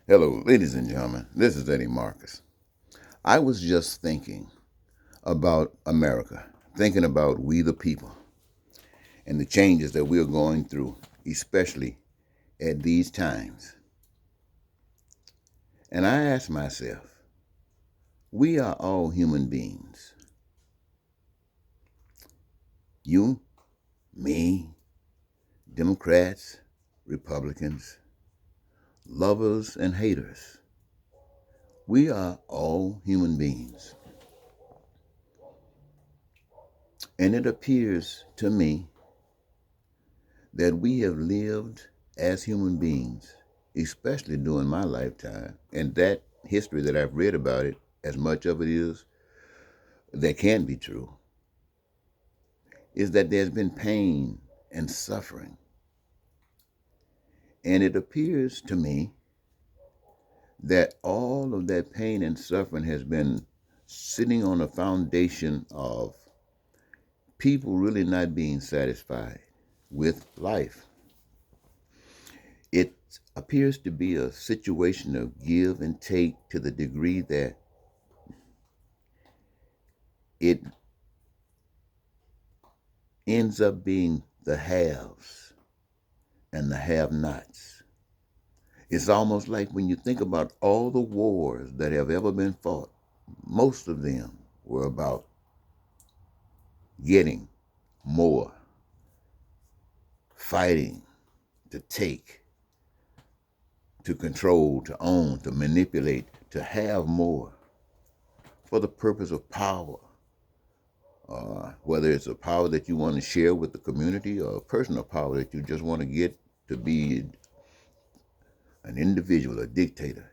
Hello, ladies and gentlemen. This is Eddie Marcus. I was just thinking about America, thinking about we the people and the changes that we're going through, especially at these times. And I asked myself, we are all human beings. You, me, Democrats, Republicans, lovers, and haters. We are all human beings. And it appears to me that we have lived as human beings, especially during my lifetime, and that history that I've read about it, as much of it is that can be true, is that there's been pain and suffering. And it appears to me that all of that pain and suffering has been sitting on a foundation of people really not being satisfied with life. It appears to be a situation of give and take to the degree that it ends up being the haves and the have-nots. It's almost like when you think about all the wars that have ever been fought, most of them were about getting more, fighting to take, to control, to own, to manipulate, to have more for the purpose of power. Whether it's a power that you want to share with the community or a personal power that you just want to get to be an individual, a dictator.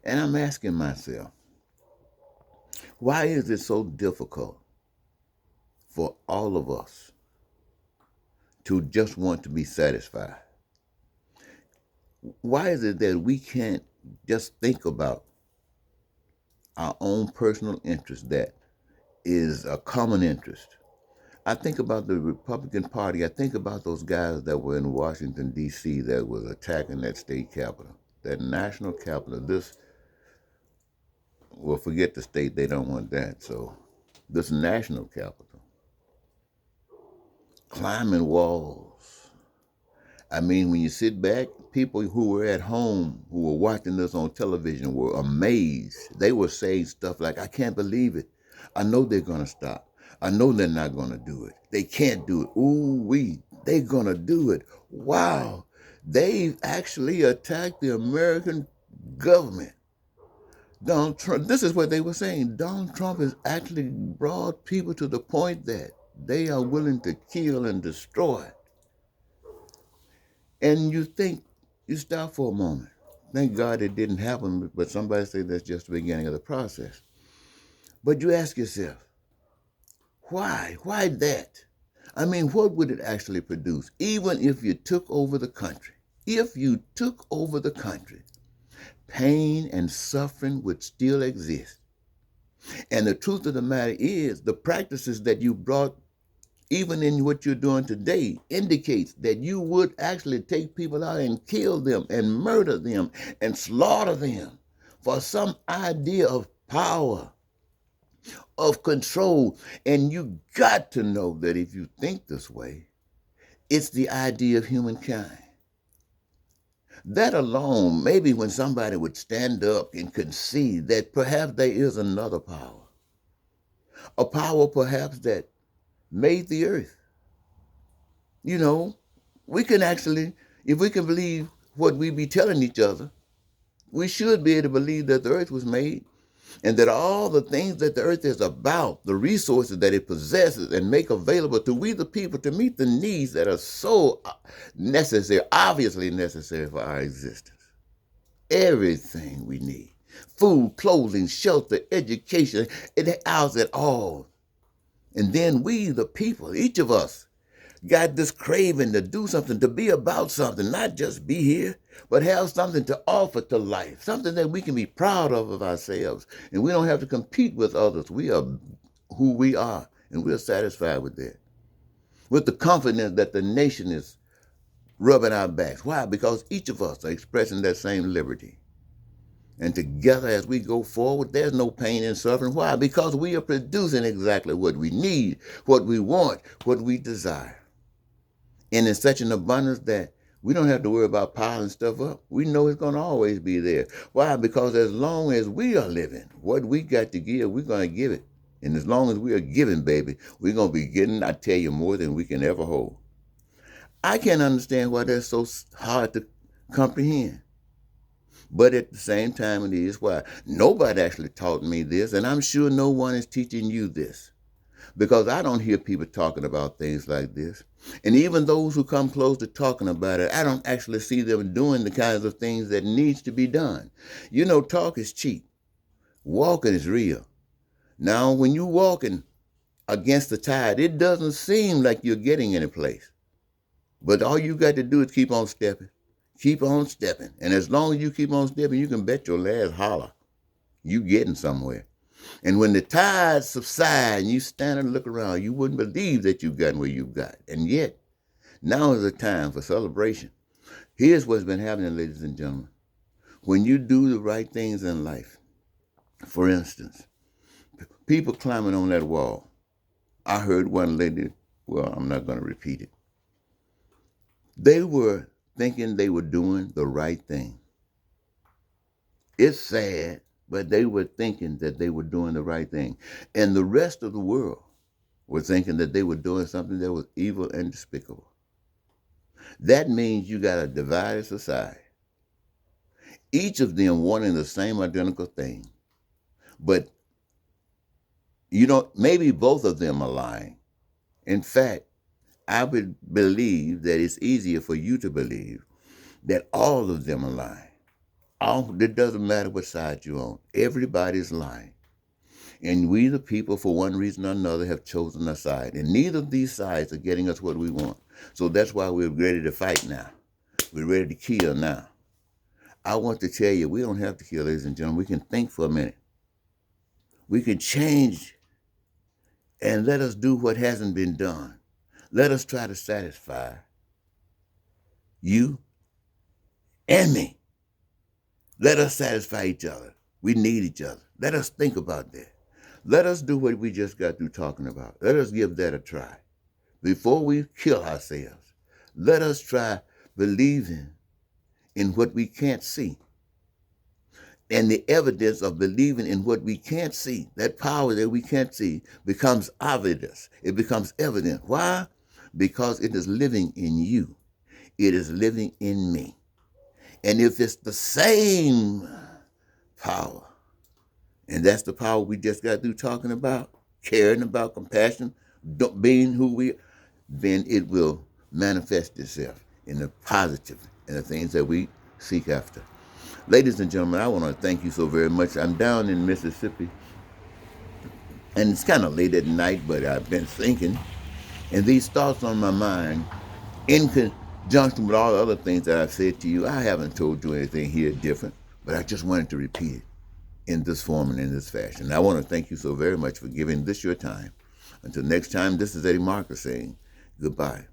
And I'm asking myself, why is it so difficult for all of us to just want to be satisfied? Why is it that we can't just think about our own personal interest that is a common interest? I think about the Republican Party. I think about those guys that were in Washington, D.C. that was attacking that state capitol, that national capitol. Well, forget the state, they don't want that. So this national capital, climbing walls. I mean, when you sit back, people who were at home, who were watching this on television were amazed. They were saying stuff like, I can't believe it. I know they're going to stop. I know they're not going to do it. They can't do it. They're going to do it. Wow. They've actually attacked the American government. Donald Trump, this is what they were saying. Donald Trump has actually brought people to the point that they are willing to kill and destroy. And you stop for a moment. Thank God it didn't happen, but somebody say that's just the beginning of the process. But you ask yourself, why? Why that? I mean, what would it actually produce? Even if you took over the country, pain and suffering would still exist. And the truth of the matter is, the practices that you brought, even in what you're doing today, indicates that you would actually take people out and kill them and murder them and slaughter them for some idea of power, of control. And you got to know that if you think this way, it's the idea of humankind. That alone, maybe when somebody would stand up and concede that perhaps there is another power, a power perhaps that made the earth. You know, we can actually, if we can believe what we be telling each other, we should be able to believe that the earth was made and that all the things that the earth is about, the resources that it possesses and make available to we the people to meet the needs that are so necessary, obviously necessary for our existence. Everything we need. Food, clothing, shelter, education, it houses it all. And then we, the people, each of us, got this craving to do something, to be about something, not just be here, but have something to offer to life, something that we can be proud of ourselves. And we don't have to compete with others. We are who we are, and we're satisfied with that. With the confidence that the nation is rubbing our backs. Why? Because each of us are expressing that same liberty. And together as we go forward, there's no pain and suffering. Why? Because we are producing exactly what we need, what we want, what we desire. And in such an abundance that we don't have to worry about piling stuff up. We know it's going to always be there. Why? Because as long as we are living, what we got to give, we're going to give it. And as long as we are giving, baby, we're going to be getting, I tell you, more than we can ever hold. I can't understand why that's so hard to comprehend. But at the same time, it is why nobody actually taught me this, and I'm sure no one is teaching you this. Because I don't hear people talking about things like this. And even those who come close to talking about it, I don't actually see them doing the kinds of things that needs to be done. You know, talk is cheap. Walking is real. Now, when you're walking against the tide, it doesn't seem like you're getting any place. But all you got to do is keep on stepping. Keep on stepping. And as long as you keep on stepping, you can bet your last holler you getting somewhere. And when the tides subside and you stand and look around, you wouldn't believe that you've gotten where you've got. And yet, now is the time for celebration. Here's what's been happening, ladies and gentlemen. When you do the right things in life, for instance, people climbing on that wall. I heard one lady, well, I'm not going to repeat it. They were thinking they were doing the right thing. It's sad, but they were thinking that they were doing the right thing. And the rest of the world were thinking that they were doing something that was evil and despicable. That means you got a divided society. Each of them wanting the same identical thing. But maybe both of them are lying. In fact, I would believe that it's easier for you to believe that all of them are lying. It doesn't matter what side you're on. Everybody's lying. And we, the people, for one reason or another, have chosen a side. And neither of these sides are getting us what we want. So that's why we're ready to fight now. We're ready to kill now. I want to tell you, we don't have to kill, ladies and gentlemen. We can think for a minute. We can change and let us do what hasn't been done. Let us try to satisfy you and me. Let us satisfy each other. We need each other. Let us think about that. Let us do what we just got through talking about. Let us give that a try. Before we kill ourselves, let us try believing in what we can't see. And the evidence of believing in what we can't see, that power that we can't see, becomes obvious. It becomes evident. Why? Because it is living in you. It is living in me. And if it's the same power, and that's the power we just got through talking about, caring about, compassion, being who we are, then it will manifest itself in the positive and the things that we seek after. Ladies and gentlemen, I want to thank you so very much. I'm down in Mississippi, and it's kind of late at night, but I've been thinking, and these thoughts on my mind, in conjunction with all the other things that I've said to you, I haven't told you anything here different, but I just wanted to repeat it in this form and in this fashion. I want to thank you so very much for giving this your time. Until next time, this is Eddie Marcus saying goodbye.